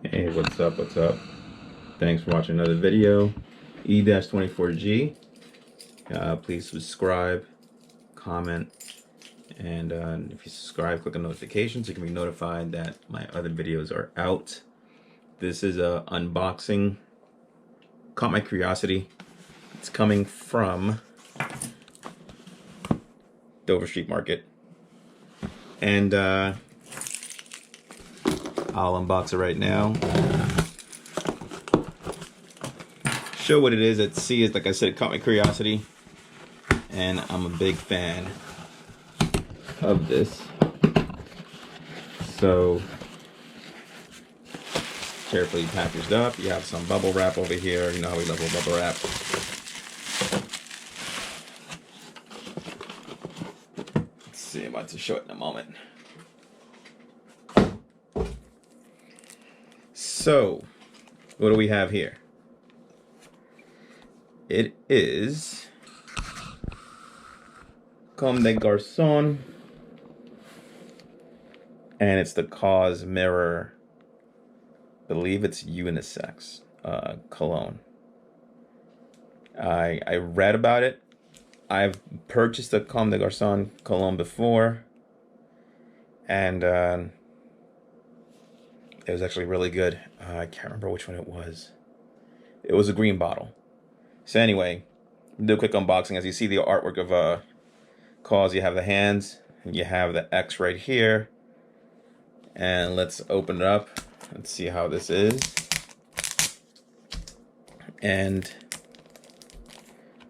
Hey, what's up? What's up? Thanks for watching another video. E-24G. Please subscribe, comment, and if you subscribe, click on notifications. You can be notified that my other videos are out. This is a unboxing. Caught my curiosity. It's coming from Dover Street Market, and I'll unbox it right now. Show what it is. Let's see. Is, like I said, it caught my curiosity, and I'm a big fan of this. So carefully packaged up. You have some bubble wrap over here. You know how we love a bubble wrap. Let's see. I'm about to show it in a moment. So what do we have here? It is Comme des Garcons, and it's the Kaws Mirror. I believe it's Unisex cologne. I read about it. I've purchased a Comme des Garcons cologne before, and it was actually really good. I can't remember which one it was. It was a green bottle. So anyway, do a quick unboxing. As you see the artwork of Kaws, you have the hands, and you have the X right here. And let's open it up and see how this is. And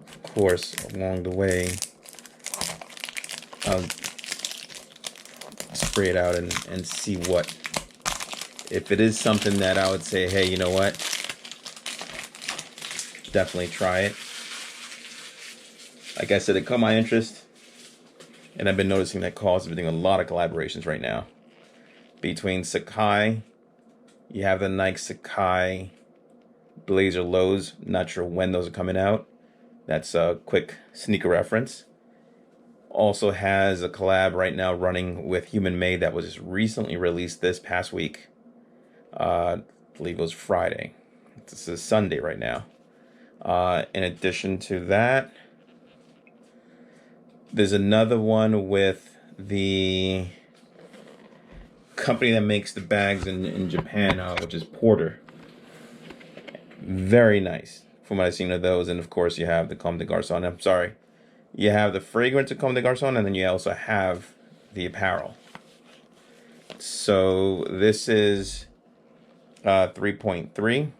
of course, along the way, I'll spray it out and see what, if it is something that I would say, hey, you know what? Definitely try it. Like I said, it caught my interest, and I've been noticing that Kaws is doing a lot of collaborations right now. Between Sacai, you have the Nike Sacai Blazer Lows. Not sure when those are coming out. That's a quick sneaker reference. Also has a collab right now running with Human Made that was just recently released this past week. I believe it was Friday. This is Sunday right now. In addition to that, there's another one with the company that makes the bags in Japan, which is Porter. Very nice from what I've seen of those. And of course, you have the Comme des Garcons. I'm sorry, you have the fragrance of Comme des Garcons, and then you also have the apparel. So this is 3.3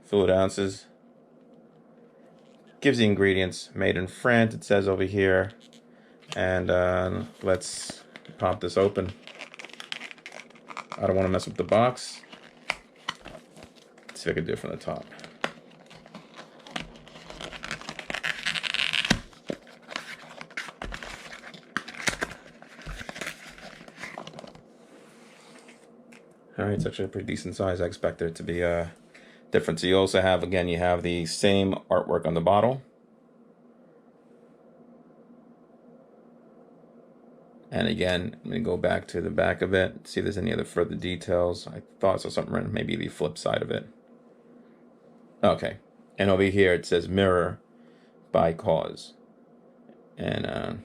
fluid ounces. Gives the ingredients: made in France, it says over here. And let's pop this open. I don't want to mess up the box. Let's see if I can do it from the top. Alright, it's actually a pretty decent size. I expected it to be different. So you also have, again, you have the same artwork on the bottle. And again, I'm going to go back to the back of it, see if there's any other further details. I thought I saw something around maybe the flip side of it. Okay. And over here it says Mirror by Kaws. And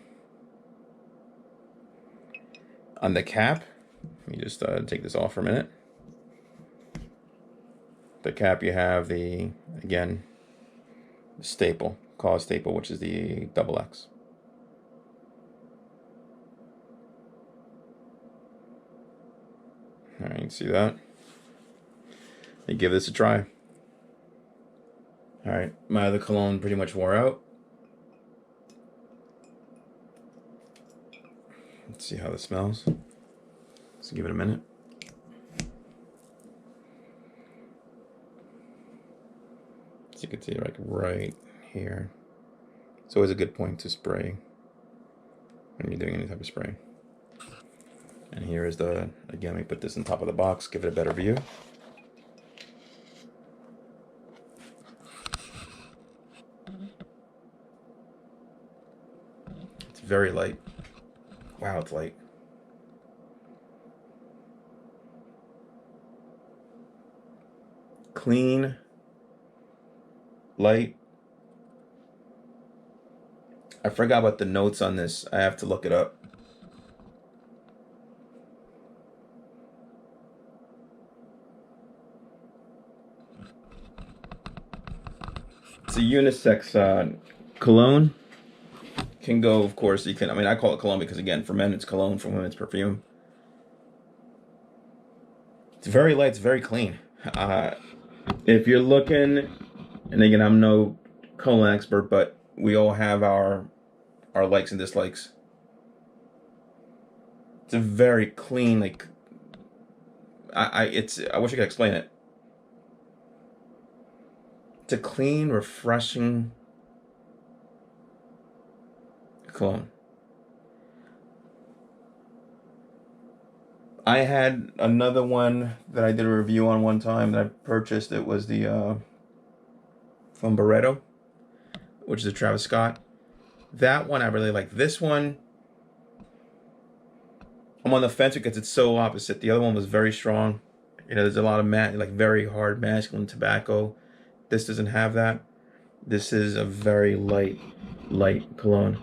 on the cap, let me just take this off for a minute. The cap, you have the, again, the staple, Kaws staple, which is the XX. All right, you can see that. Let me give this a try. All right, my other cologne pretty much wore out. Let's see how this smells. Let's give it a minute. As you can see, like right here. It's always a good point to spray when you're doing any type of spray. And here is the, again, we put this on top of the box, give it a better view. It's very light. Wow, it's light. clean, light. I forgot about the notes on this. I have to look it up. It's a unisex cologne. Can go, of course, you can, I mean, I call it cologne because, again, for men it's cologne, for women it's perfume. It's very light, it's very clean. If you're looking, and again, I'm no cologne expert, but we all have our likes and dislikes. It's a very clean, like, I wish I could explain it. It's a clean, refreshing cologne. I had another one that I did a review on one time that I purchased. It was the from Barreto, which is a Travis Scott. That one I really like. This one, I'm on the fence because it's so opposite. The other one was very strong. You know, there's a lot of like very hard masculine tobacco. This doesn't have that. This is a very light cologne.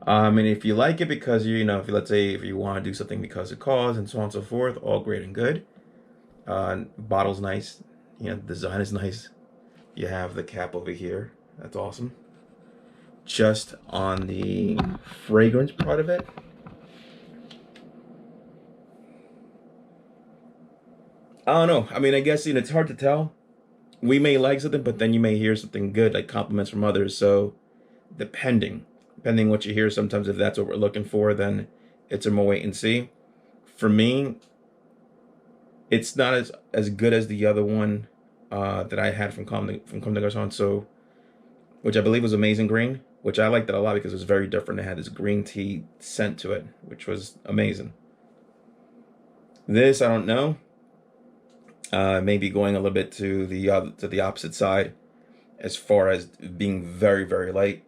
I mean, if you like it because you know, if let's say if you want to do something because of cause and so on and so forth, all great and good. Bottle's nice. You know, the design is nice. You have the cap over here. That's awesome. Just on the fragrance part of it, I don't know. I mean, I guess, you know, it's hard to tell. We may like something, but then you may hear something good, like compliments from others. So, depending what you hear, sometimes if that's what we're looking for, then it's a more wait and see. For me, it's not as good as the other one that I had from COMME de Garcon. So, which I believe was Amazing Green, which I liked it a lot because it was very different. It had this green tea scent to it, which was amazing. This, I don't know. Maybe going a little bit to the opposite side, as far as being very, very light.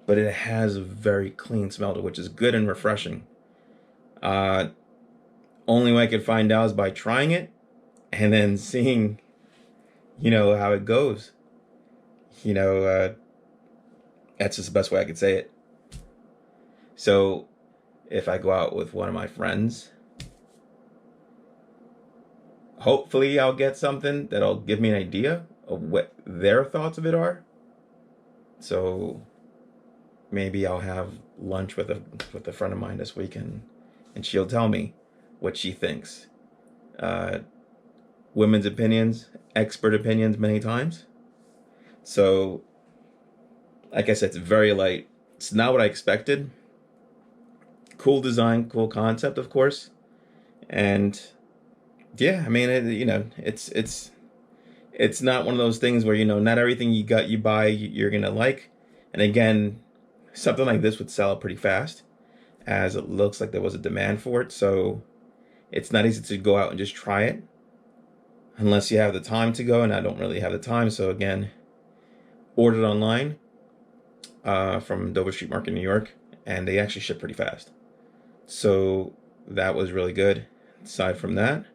But it has a very clean smell to it, which is good and refreshing. Only way I could find out is by trying it and then seeing, you know, how it goes. You know, that's just the best way I could say it. So if I go out with one of my friends, hopefully I'll get something that'll give me an idea of what their thoughts of it are. So maybe I'll have lunch with a friend of mine this weekend, and she'll tell me what she thinks. Women's opinions, expert opinions many times. So, like I said, it's very light. It's not what I expected. Cool design, cool concept, of course. And yeah, I mean, you know, it's not one of those things where, you know, not everything you buy you're gonna like. And again, something like this would sell pretty fast, as it looks like there was a demand for it. So it's not easy to go out and just try it unless you have the time to go, and I don't really have the time. So again, ordered online from Dover Street Market, New York, and they actually ship pretty fast. So that was really good. Aside from that,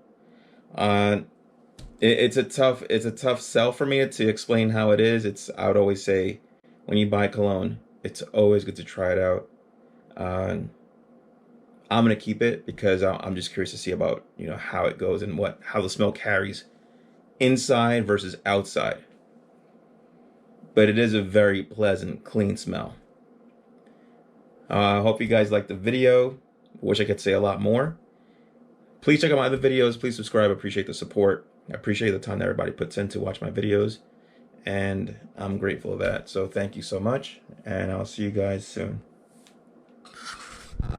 it's a tough sell for me to explain how it is. I would always say, when you buy cologne, it's always good to try it out. I'm gonna keep it because I'm just curious to see about, you know, how it goes and how the smell carries inside versus outside. But it is a very pleasant, clean smell. I hope you guys liked the video. Wish I could say a lot more. Please check out my other videos. Please subscribe. I appreciate the support. I appreciate the time that everybody puts in to watch my videos. And I'm grateful of that. So thank you so much. And I'll see you guys soon.